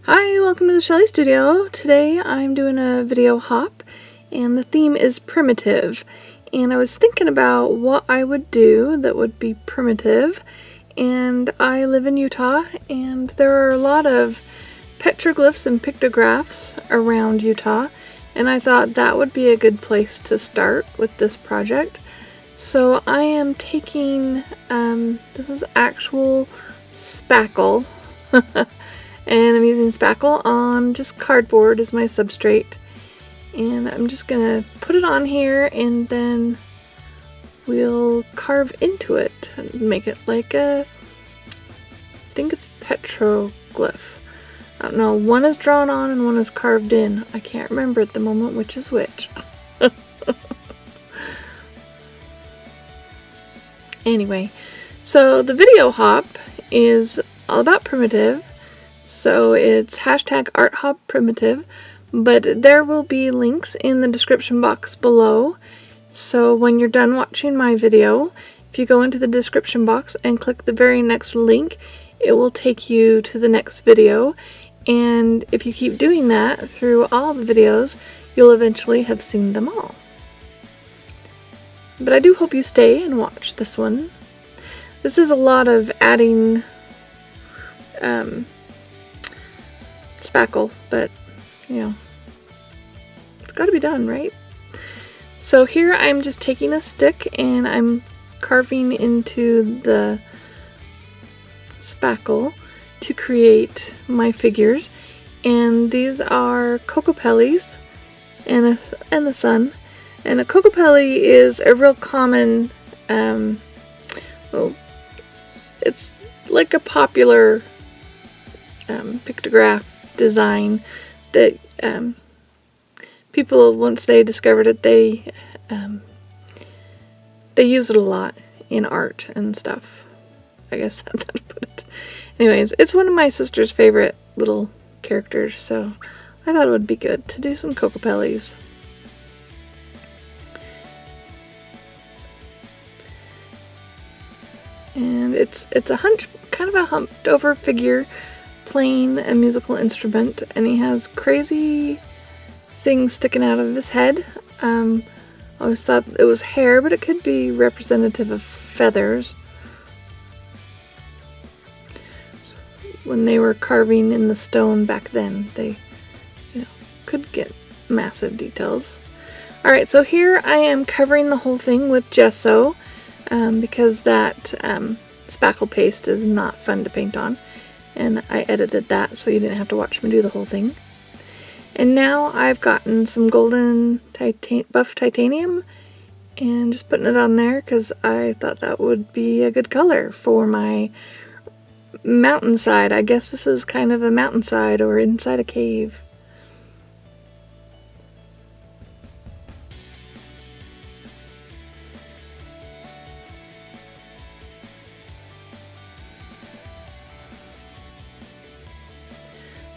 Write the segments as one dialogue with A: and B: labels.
A: Hi, welcome to the Shelley Studio. Today I'm doing a video hop and the theme is primitive. And I was thinking about what I would do that would be primitive. And I live in Utah and there are a lot of petroglyphs and pictographs around Utah. And I thought that would be a good place to start with this project. So I am taking, this is actual spackle. And I'm using spackle on just cardboard as my substrate. And I'm just gonna put it on here and then we'll carve into it and make it like a, I think it's petroglyph. I don't know, one is drawn on and one is carved in. I can't remember at the moment which is which. Anyway, so the video hop is all about primitive. So it's hashtag #ArtHopPrimitive, but there will be links in the description box below. So when you're done watching my video, if you go into the description box and click the very next link, it will take you to the next video. And if you keep doing that through all the videos, you'll eventually have seen them all. But I do hope you stay and watch this one. This is a lot of adding spackle, but you know, it's got to be done, right? So here I'm just taking a stick and I'm carving into the spackle to create my figures, and these are Kokopellis and the sun. And a Kokopelli is a real common, it's like a popular pictograph design that people, once they discovered it, they use it a lot in art and stuff. I guess that's how to put it. Anyways, it's one of my sister's favorite little characters, so I thought it would be good to do some Kokopellis. And it's a kind of a humped over figure playing a musical instrument, and he has crazy things sticking out of his head. I always thought it was hair, but it could be representative of feathers. When they were carving in the stone back then, they, could get massive details. Alright, so here I am covering the whole thing with gesso, because that spackle paste is not fun to paint on. And I edited that so you didn't have to watch me do the whole thing. And now I've gotten some golden buff titanium and just putting it on there because I thought that would be a good color for my mountainside. I guess this is kind of a mountainside or inside a cave.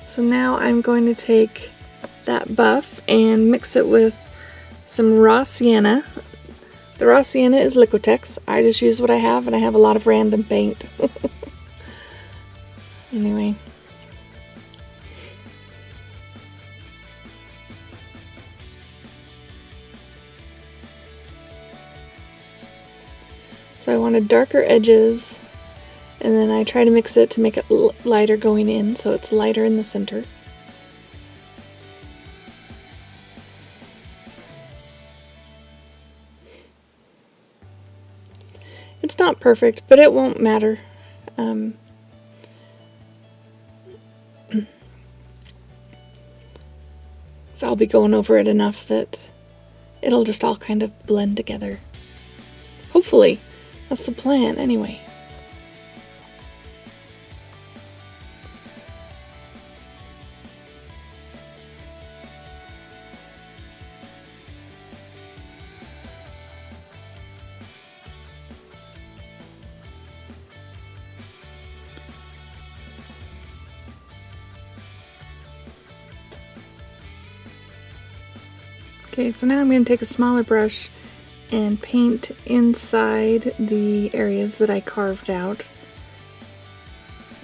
A: So now I'm going to take that buff and mix it with some raw sienna. The raw sienna is Liquitex. I just use what I have, and I have a lot of random paint. Anyway. So I wanted darker edges. And then I try to mix it to make it lighter going in, so it's lighter in the center. It's not perfect, but it won't matter. So I'll be going over it enough that it'll just all kind of blend together. Hopefully. That's the plan, anyway. Okay, so now I'm going to take a smaller brush and paint inside the areas that I carved out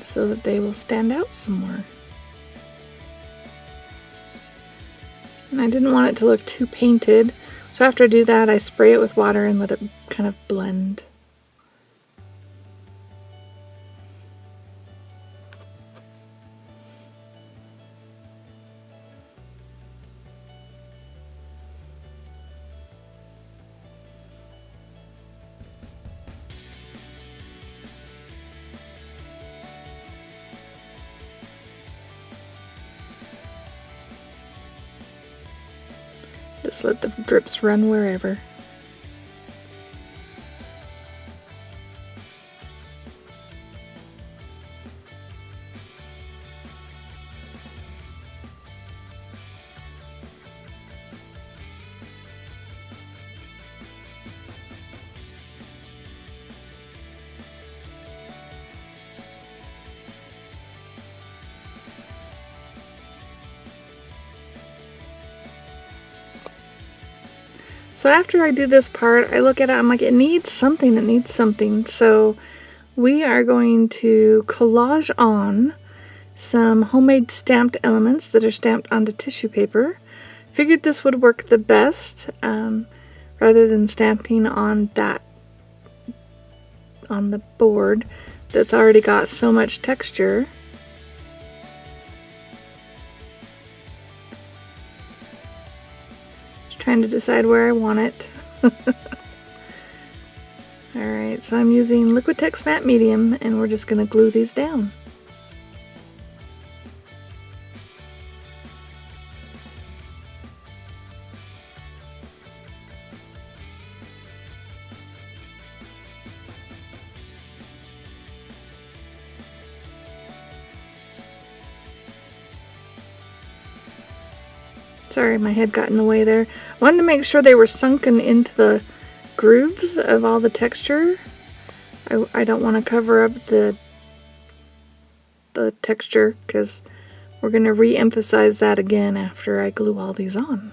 A: so that they will stand out some more. And I didn't want it to look too painted, so after I do that I spray it with water and let it kind of blend. Just let the drips run wherever. So after I do this part, I look at it, I'm like, it needs something, it needs something. So we are going to collage on some homemade stamped elements that are stamped onto tissue paper. Figured this would work the best, rather than stamping on the board that's already got so much texture. Trying to decide where I want it. Alright, so I'm using Liquitex Matte Medium and we're just going to glue these down. Sorry, my head got in the way there. I wanted to make sure they were sunken into the grooves of all the texture. I don't want to cover up the texture because we're going to re-emphasize that again after I glue all these on.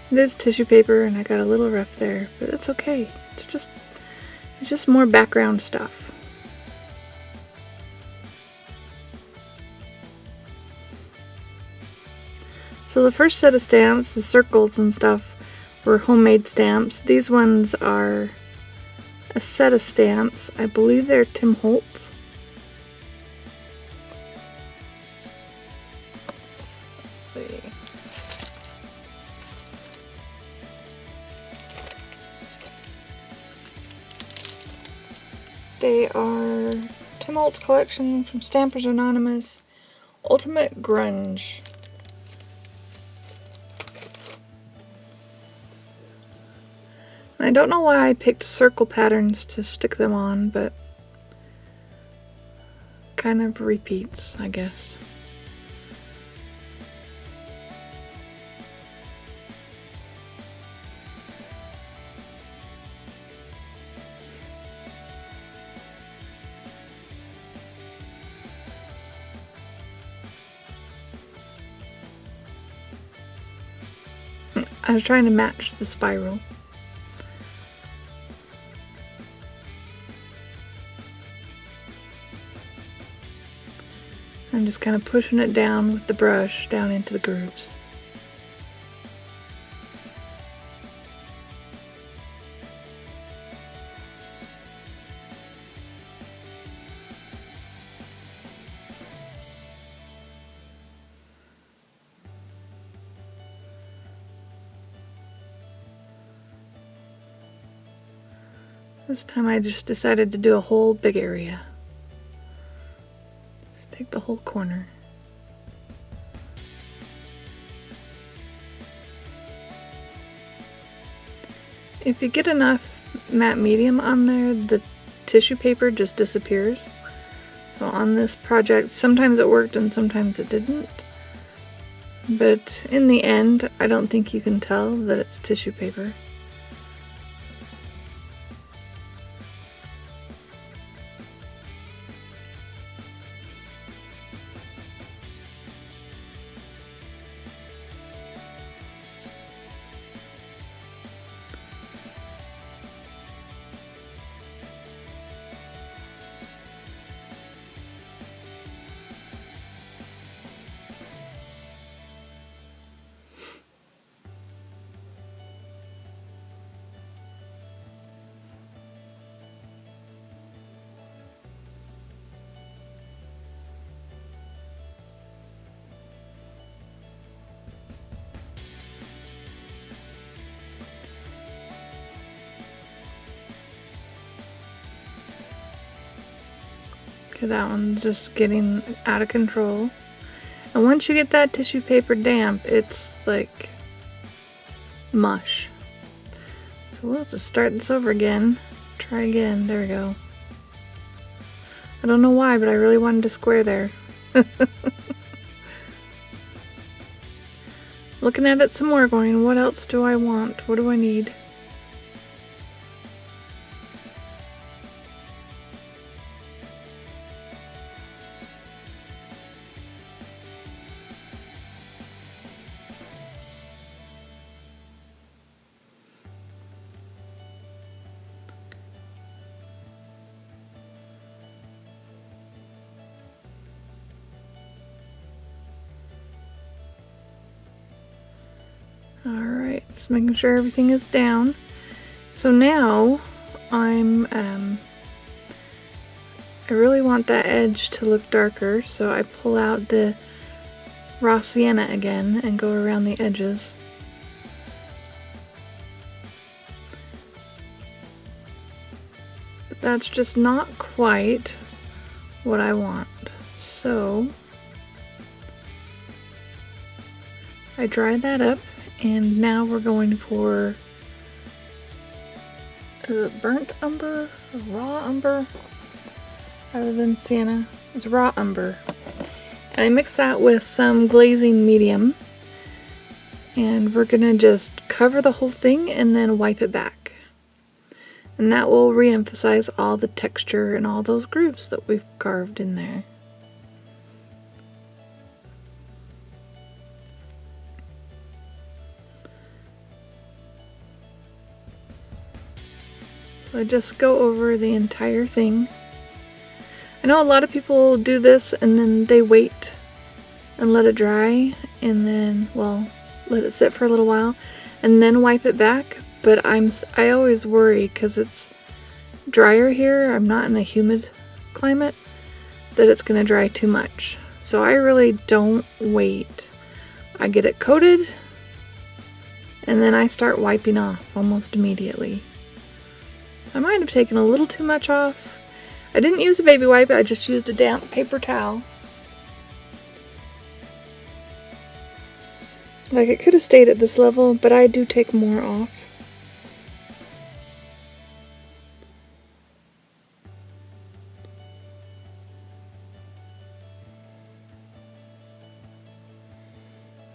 A: It is tissue paper and I got a little rough there, but it's okay. It's just more background stuff. So the first set of stamps, the circles and stuff, were homemade stamps. These ones are a set of stamps. I believe they're Tim Holtz. Let's see. They are Tim Holtz collection from Stampers Anonymous, Ultimate Grunge. I don't know why I picked circle patterns to stick them on, but kind of repeats, I guess. I was trying to match the spiral. I'm just kind of pushing it down with the brush down into the grooves. This time I just decided to do a whole big area. Just take the whole corner. If you get enough matte medium on there, the tissue paper just disappears. So on this project, sometimes it worked and sometimes it didn't. But in the end, I don't think you can tell that it's tissue paper. Okay, that one's just getting out of control. And once you get that tissue paper damp, it's like mush. So we'll just start this over again. Try again. There we go. I don't know why, but I really wanted to square there. Looking at it some more, going, what else do I want? What do I need? Alright, just making sure everything is down. So now I really want that edge to look darker, so I pull out the raw sienna again and go around the edges. But that's just not quite what I want. So I dry that up. And now we're going for burnt umber, or raw umber, rather than sienna. It's raw umber. And I mix that with some glazing medium. And we're gonna just cover the whole thing and then wipe it back. And that will re-emphasize all the texture and all those grooves that we've carved in there. So I just go over the entire thing. I know a lot of people do this and then they wait and let it dry and then, well, let it sit for a little while and then wipe it back. But I always worry because it's drier here. I'm not in a humid climate, that it's going to dry too much. So I really don't wait. I get it coated and then I start wiping off almost immediately. I might have taken a little too much off. I didn't use a baby wipe, I just used a damp paper towel. Like, it could have stayed at this level, but I do take more off.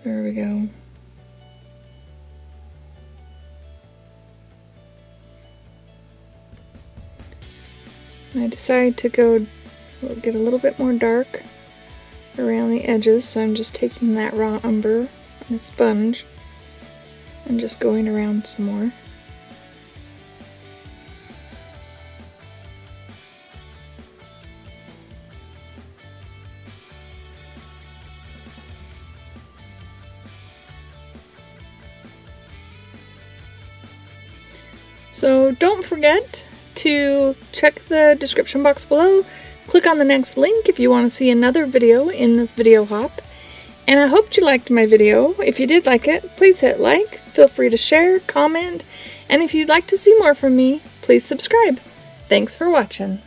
A: There we go. I decided to get a little bit more dark around the edges, so I'm just taking that raw umber and a sponge and just going around some more. So don't forget to check the description box below, click on the next link if you want to see another video in this video hop. And I hope you liked my video. If you did like it, please hit like, feel free to share, comment, and if you'd like to see more from me, please subscribe. Thanks for watching.